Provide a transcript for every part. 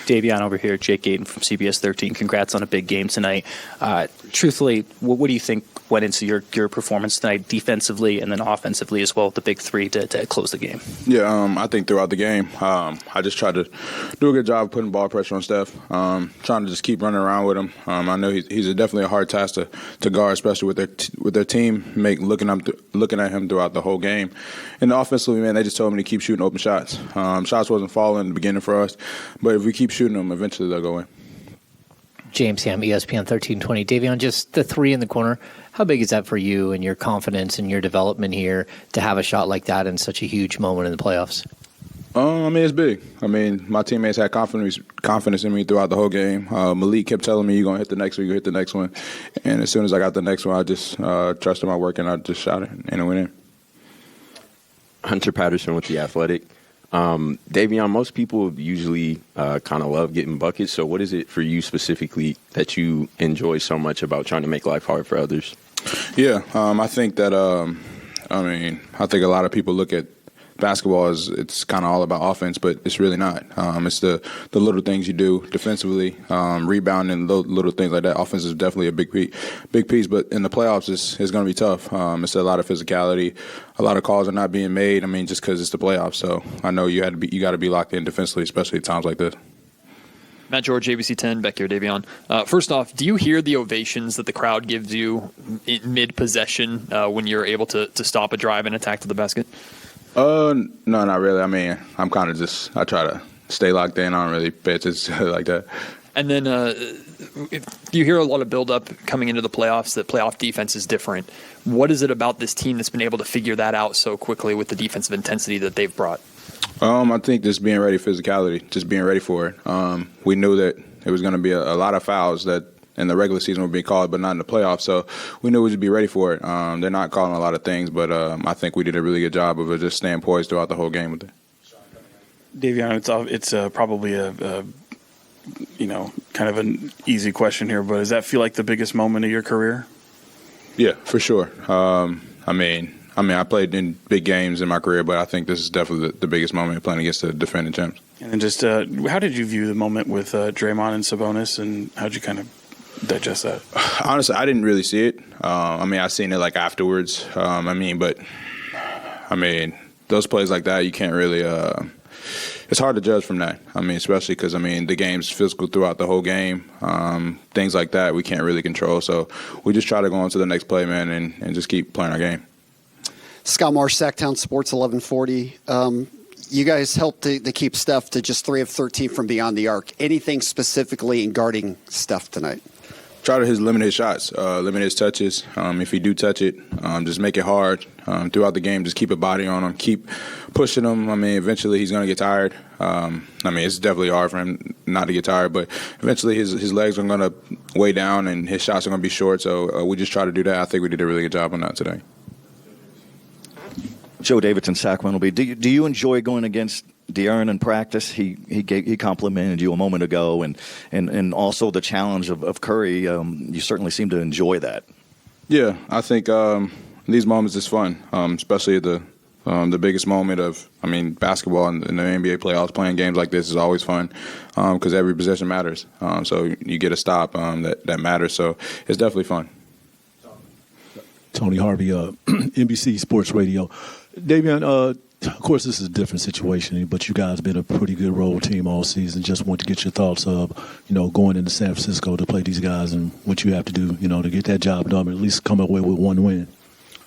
Davion over here, Jake Gayton from CBS 13. Congrats on a big game tonight. Truthfully, what do you think went into your performance tonight defensively and then offensively as well, the big three to close the game? Yeah, I think throughout the game, I just tried to do a good job of putting ball pressure on Steph, trying to just keep running around with him. I know he's definitely a hard task to guard, especially with their team looking at him throughout the whole game. And offensively, man, they just told me to keep shooting open shots. Shots wasn't falling in the beginning for us, but if we keep shooting them, eventually they'll go in. James Ham, ESPN 1320. Davion, just the three in the corner. How big is that for you and your confidence and your development here to have a shot like that in such a huge moment in the playoffs? I mean, it's big. I mean, my teammates had confidence in me throughout the whole game. Malik kept telling me, you're going to hit the next one, you hit the next one. And as soon as I got the next one, I just trusted my work and I just shot it and it went in. Hunter Patterson with The Athletic. Davion, most people usually kind of love getting buckets. So what is it for you specifically that you enjoy so much about trying to make life hard for others? Yeah, I think that, I think a lot of people look at basketball as it's kind of all about offense, but it's really not. It's the little things you do defensively, rebounding, little things like that. Offense is definitely a big piece, but in the playoffs, it's going to be tough. It's a lot of physicality. A lot of calls are not being made. I mean, just because it's the playoffs. So I know you got to be locked in defensively, especially at times like this. Matt George, ABC 10, back here, Davion. First off, do you hear the ovations that the crowd gives you in mid-possession when you're able to stop a drive and attack to the basket? No, not really. I mean, I'm kind of I try to stay locked in. I don't really pay attention to it like that. And then you hear a lot of build-up coming into the playoffs, that playoff defense is different. What is it about this team that's been able to figure that out so quickly with the defensive intensity that they've brought? I think just being ready, physicality, just being ready for it. We knew that it was going to be a lot of fouls that in the regular season would be called, but not in the playoffs. So we knew we would be ready for it. They're not calling a lot of things, but I think we did a really good job of just staying poised throughout the whole game with it. Davion, it's probably a kind of an easy question here, but does that feel like the biggest moment of your career? Yeah, for sure. I mean, I played in big games in my career, but I think this is definitely the biggest moment playing against the defending champs. And then just how did you view the moment with Draymond and Sabonis, and how did you kind of digest that? Honestly, I didn't really see it. I seen it like afterwards. But those plays like that, you can't really. It's hard to judge from that. Especially because the game's physical throughout the whole game. Things like that we can't really control. So we just try to go on to the next play, man, and just keep playing our game. Scott Marsh, Sacktown Sports 1140. You guys helped to keep Steph to just 3 of 13 from beyond the arc. Anything specifically in guarding Steph tonight? Try to limit his shots, limit his touches. If he do touch it, just make it hard. Throughout the game, just keep a body on him, keep pushing him. Eventually he's going to get tired. It's definitely hard for him not to get tired, but eventually his legs are going to weigh down and his shots are going to be short. So we just try to do that. I think we did a really good job on that today. Joe Davidson, Sacramento Bee. Do you enjoy going against De'Aaron in practice? He complimented you a moment ago, and also the challenge of Curry. You certainly seem to enjoy that. Yeah, I think these moments is fun, especially the biggest moment of basketball in the NBA playoffs. Playing games like this is always fun because every possession matters. So you get a stop that matters. So it's definitely fun. Tony Harvey, NBC Sports Radio. Davion, of course, this is a different situation, but you guys have been a pretty good road team all season. Just want to get your thoughts of, going into San Francisco to play these guys and what you have to do, to get that job done, but at least come away with one win.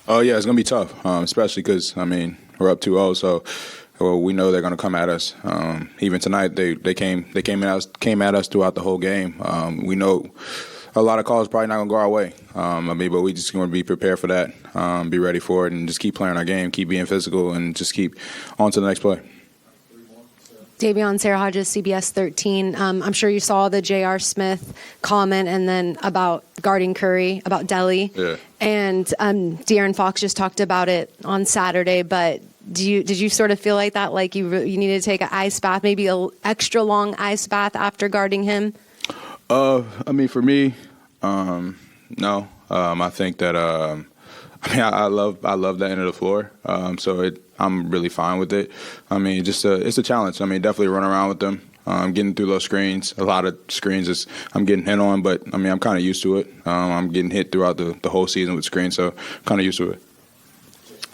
Oh, yeah, it's going to be tough, especially because, we're up 2-0, so we know they're going to come at us. Even tonight, they came at us throughout the whole game. We know a lot of calls probably not going to go our way. But we just going to be prepared for that, be ready for it, and just keep playing our game, keep being physical, and just keep on to the next play. Davion, Sarah Hodges, CBS 13. I'm sure you saw the J.R. Smith comment and then about guarding Curry, about Delhi. Yeah. And De'Aaron Fox just talked about it on Saturday, but did you sort of feel like that, like you needed to take an ice bath, maybe an extra long ice bath after guarding him? For me, no. I think that I love that end of the floor. I'm really fine with it. It's a challenge. Definitely run around with them. getting through those screens. A lot of screens I'm getting hit on, but I mean I'm kind of used to it. I'm getting hit throughout the whole season with screens, so kind of used to it.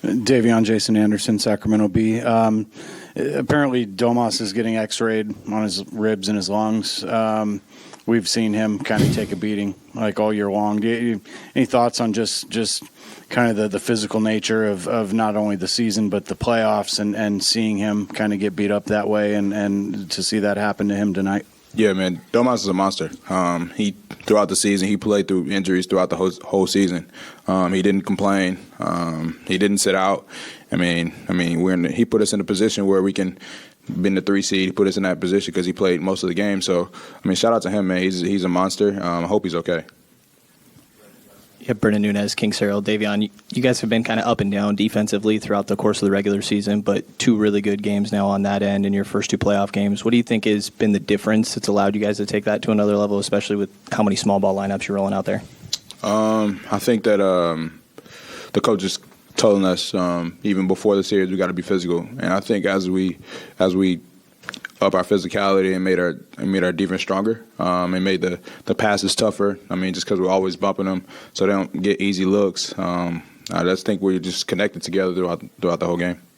Davion, Jason Anderson, Sacramento Bee. Apparently, Domas is getting X-rayed on his ribs and his lungs. We've seen him kind of take a beating like all year long. Any thoughts on just kind of the physical nature of not only the season but the playoffs and seeing him kind of get beat up that way and to see that happen to him tonight? Yeah, man, Domas is a monster. He throughout the season, he played through injuries throughout the whole season. He didn't complain. He didn't sit out. I mean, he put us in a position where we can be in the 3 seed. He put us in that position because he played most of the game. So, I mean, shout out to him, man. He's a monster. I hope he's okay. Yeah, Brennan Nunez, King Cyril, Davion, you guys have been kind of up and down defensively throughout the course of the regular season, but 2 really good games now on that end in your first 2 playoff games. What do you think has been the difference that's allowed you guys to take that to another level, especially with how many small ball lineups you're rolling out there? I think that the coach is telling us even before the series we got to be physical, and I think as we up our physicality and made our defense stronger, and made the passes tougher. I mean, just because we're always bumping them, so they don't get easy looks. I just think we're just connected together throughout the whole game.